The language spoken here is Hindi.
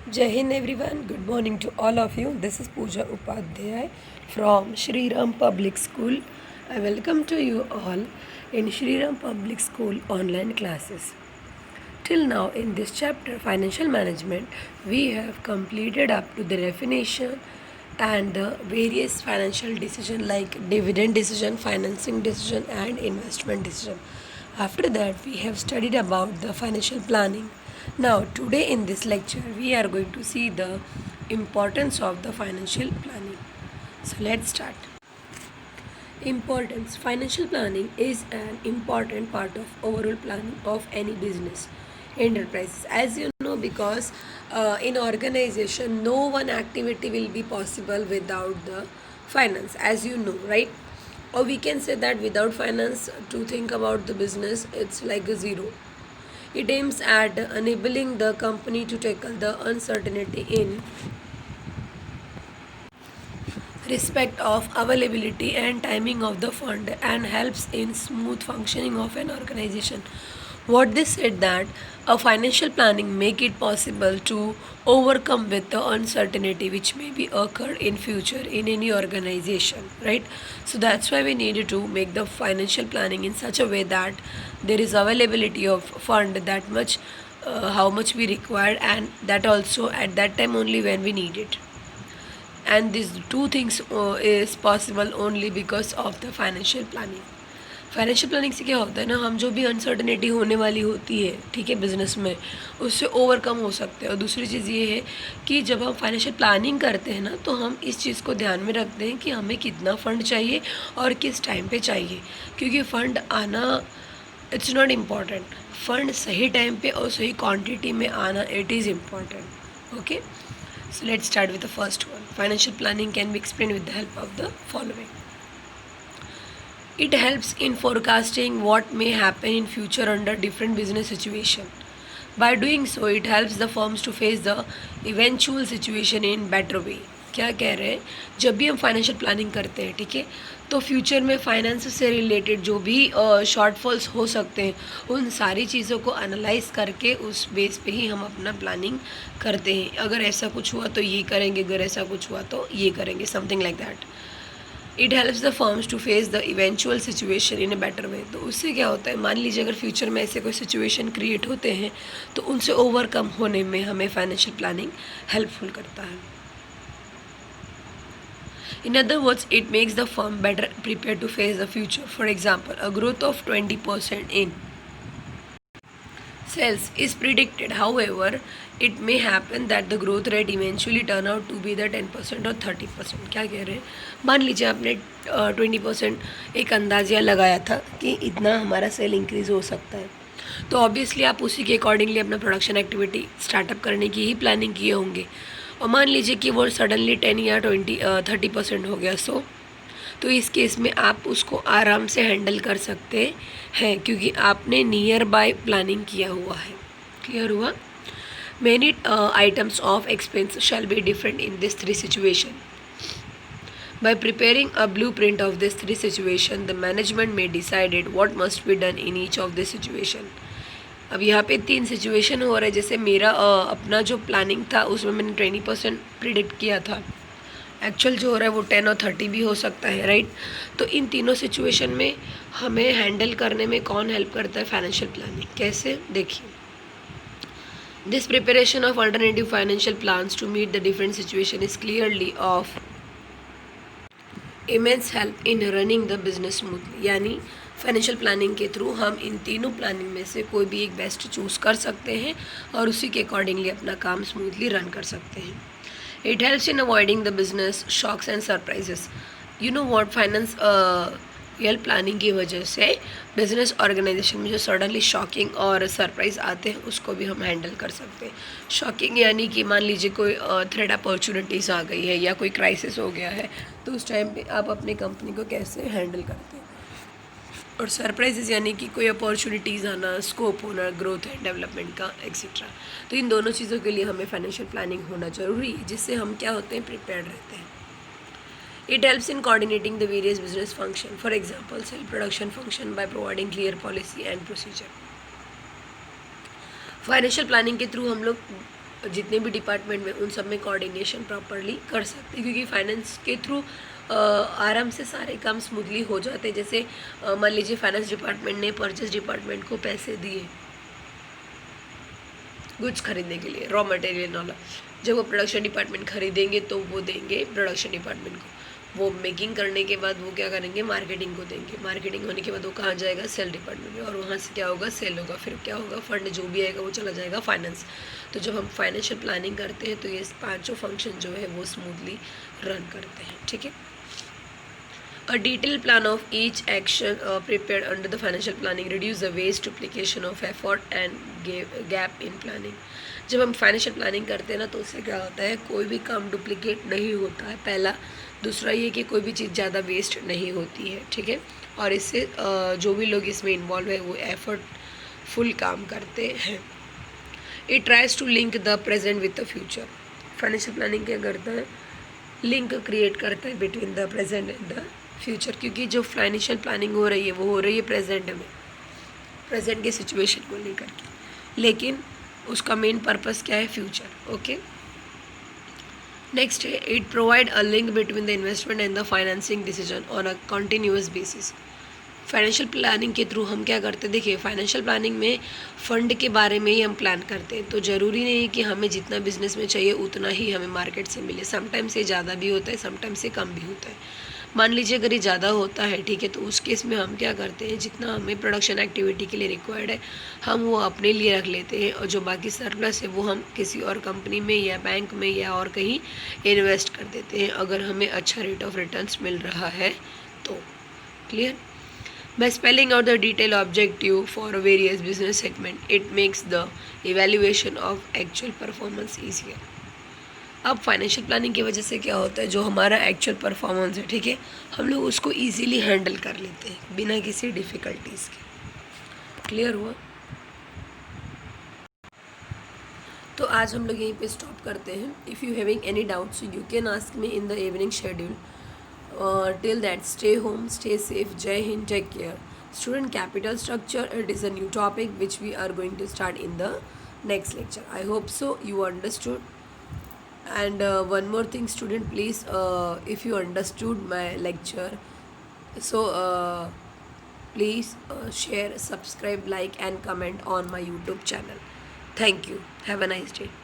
Jai Hind everyone, good morning to all of you. This is Pooja Upadhyay from Shri Ram Public School. I welcome to you all in Shri Ram Public School online classes. Till now in this chapter financial management we have completed up to the definition and the various financial decision like dividend decision, financing decision and investment decision. After that we have studied about the financial planning. Now today in this lecture we are going to see the importance of the financial planning. So let's start. Importance. Financial planning is an important part of overall planning of any business enterprises, as you know, because in organization no one activity will be possible without the finance, as you know, right? Or we can say that without finance to think about the business it's like a zero. It aims at enabling the company to tackle the uncertainty in respect of availability and timing of the fund and helps in smooth functioning of an organization. What they said that a financial planning make it possible to overcome with the uncertainty which may be occurred in future in any organization, right? So that's why we needed to make the financial planning in such a way that there is availability of fund that much, how much we required, and that also at that time only when we need it. And these two things is possible only because of the financial planning. Financial planning से क्या होता है ना, हम जो भी अनसर्टनिटी होने वाली होती है, ठीक है, बिजनेस में उससे ओवरकम हो सकते हैं. और दूसरी चीज़ ये है कि जब हम फाइनेंशियल प्लानिंग करते हैं ना तो हम इस चीज़ को ध्यान में रखते हैं कि हमें कितना फ़ंड चाहिए और किस टाइम पे चाहिए, क्योंकि फ़ंड आना इट्स नॉट इम्पॉर्टेंट. फ़ंड सही टाइम पे और सही क्वांटिटी में आना it is important. Okay, so let's start with the first one. Financial planning can be explained with the help of the following. It helps in forecasting what may happen in future under different business situation. By doing so, it helps the firms to face the eventual situation in better way. क्या कह रहे हैं, जब भी हम फाइनेंशियल प्लानिंग करते हैं, ठीक है, तो फ्यूचर में फाइनेंस से रिलेटेड जो भी शॉर्टफॉल्स हो सकते हैं उन सारी चीज़ों को एनालाइज करके उस बेस पे ही हम अपना प्लानिंग करते हैं. अगर ऐसा कुछ हुआ तो ये करेंगे, अगर ऐसा कुछ हुआ तो ये करेंगे, something like that. It helps the firms to face the eventual situation in a better way. तो उससे क्या होता है, मान लीजिए अगर फ्यूचर में ऐसे कोई सिचुएशन क्रिएट होते हैं तो उनसे ओवरकम होने में हमें फाइनेंशियल प्लानिंग हेल्पफुल करता है. In other words, it makes the firm better prepared to face the future. For example, a growth of 20% in sales is predicted. However, it may happen that the growth rate eventually turn out to be the 10% or 30%. क्या कह रहे हैं, मान लीजिए आपने 20% एक अंदाज़ा लगाया था कि इतना हमारा सेल इंक्रीज़ हो सकता है, तो ऑब्वियसली आप उसी के अकॉर्डिंगली अपना प्रोडक्शन एक्टिविटी स्टार्टअप करने की ही प्लानिंग किए होंगे. और मान लीजिए कि वो सडनली 10 या 30% हो गया, सो तो इस केस में आप उसको आराम से हैंडल कर सकते हैं क्योंकि आपने नियर बाय प्लानिंग किया हुआ है. क्लियर हुआ. Many items of expense shall be different in this three situation. By preparing a blueprint of this three situation, the management may decided what must be done in each of this situation. अब यहाँ पे 3 सिचुएशन हो रहा है. जैसे मेरा अपना जो प्लानिंग था उसमें मैंने 20% प्रिडिक्ट किया था, एक्चुअल जो हो रहा है वो 10 और 30 भी हो सकता है, राइट. तो इन तीनों सिचुएशन में हमें हैंडल करने में कौन हेल्प करता है, फाइनेंशियल प्लानिंग. कैसे, देखिए. This preparation of alternative financial plans to meet the different situation is clearly of immense help in running the business smoothly. यानी फाइनेंशियल प्लानिंग के थ्रू हम इन तीनों प्लानिंग में से कोई भी एक बेस्ट चूज़ कर सकते हैं और उसी के अकॉर्डिंगली अपना काम स्मूथली रन कर सकते हैं. It helps in avoiding the business shocks and surprises. You know what, finance real planning की वजह से बिजनेस ऑर्गेनाइजेशन में जो सडनली शॉकिंग और सरप्राइज आते हैं उसको भी हम हैंडल कर सकते हैं. शॉकिंग यानी कि मान लीजिए कोई थ्रेड अपॉर्चुनिटीज़ आ गई है या कोई क्राइसिस हो गया है, तो उस टाइम पे आप अपनी कंपनी को कैसे हैंडल करते हैं. और सरप्राइजेस यानी कि कोई अपॉर्चुनिटीज़ आना, स्कोप होना, ग्रोथ एंड डेवलपमेंट का एक्सेट्रा. तो इन दोनों चीज़ों के लिए हमें फाइनेंशियल प्लानिंग होना ज़रूरी है, जिससे हम क्या होते हैं, प्रिपेयर्ड रहते हैं. It helps in coordinating the various business function. For example, cell production function by providing clear policy and procedure. Financial planning के थ्रू हम लोग जितने भी डिपार्टमेंट में उन सब में कोऑर्डिनेशन प्रॉपरली कर सकते हैं, क्योंकि फाइनेंस के थ्रू आराम से सारे काम स्मूथली हो जाते हैं। जैसे मान लीजिए फाइनेंस डिपार्टमेंट ने परचेज डिपार्टमेंट को पैसे दिए गुड्स खरीदने के लिए, रॉ मटेरियल वाला, जब वो प्रोडक्शन डिपार्टमेंट खरीदेंगे तो वो देंगे प्रोडक्शन डिपार्टमेंट को, वो मेकिंग करने के बाद वो क्या करेंगे, मार्केटिंग को देंगे, मार्केटिंग होने के बाद वो कहाँ जाएगा, सेल डिपार्टमेंट में, और वहाँ से क्या होगा, सेल होगा, फिर क्या होगा, फंड जो भी आएगा वो चला जाएगा फाइनेंस। तो जब हम फाइनेंशियल प्लानिंग करते हैं तो ये पाँचों फंक्शन जो है वो स्मूथली रन करते हैं, ठीक है। A detailed plan of each action prepared under the financial planning reduce the waste, duplication of effort and gap in planning. जब हम फाइनेंशियल प्लानिंग करते हैं ना तो उससे क्या होता है, कोई भी काम डुप्लीकेट नहीं होता है, पहला। दूसरा ये कि कोई भी चीज़ ज़्यादा वेस्ट नहीं होती है, ठीक है। और इससे जो भी लोग इसमें इन्वॉल्व है वो एफर्टफुल काम करते हैं। It tries to link the present with the future. Financial planning क्या करता है, लिंक क्रिएट करता है between the present and the future, क्योंकि जो फाइनेंशियल प्लानिंग हो रही है वो हो रही है प्रेजेंट में, प्रेजेंट के सिचुएशन को लेकर के, लेकिन उसका मेन पर्पस क्या है, फ्यूचर। ओके, नेक्स्ट है, it provide a link between the investment and the financing decision on a continuous basis. Financial planning के थ्रू हम क्या करते हैं, देखिए फाइनेंशियल प्लानिंग में फंड के बारे में ही हम प्लान करते हैं, तो ज़रूरी नहीं है कि हमें जितना बिजनेस में चाहिए उतना ही हमें मार्केट से मिले। समटाइम्स ये ज़्यादा भी होता है, समटाइम्स ये कम भी होता है। मान लीजिए अगर ये ज़्यादा होता है, ठीक है, तो उस केस में हम क्या करते हैं, जितना हमें प्रोडक्शन एक्टिविटी के लिए रिक्वायर्ड है हम वो अपने लिए रख लेते हैं, और जो बाकी सरप्लस है वो हम किसी और कंपनी में या बैंक में या और कहीं इन्वेस्ट कर देते हैं, अगर हमें अच्छा रेट ऑफ रिटर्न्स मिल रहा है तो। Clear? By spelling out the detailed objective for various business segment, it makes the evaluation of actual performance easier. अब फाइनेंशियल प्लानिंग की वजह से क्या होता है, जो हमारा एक्चुअल परफॉर्मेंस है, ठीक है, हम लोग उसको इजीली हैंडल कर लेते हैं बिना किसी डिफ़िकल्टीज़ के। क्लियर हुआ? तो आज हम लोग यहीं पे स्टॉप करते हैं। If you having any doubts you can ask me in the evening schedule. Till that, stay home, stay safe. Jai Hind, take care. Student capital structure, it is a new topic which we are going to start in the next lecture. I hope so you understood. And one more thing, student, please, if you understood my lecture, so please share, subscribe, like and comment on my YouTube channel. Thank you. Have a nice day.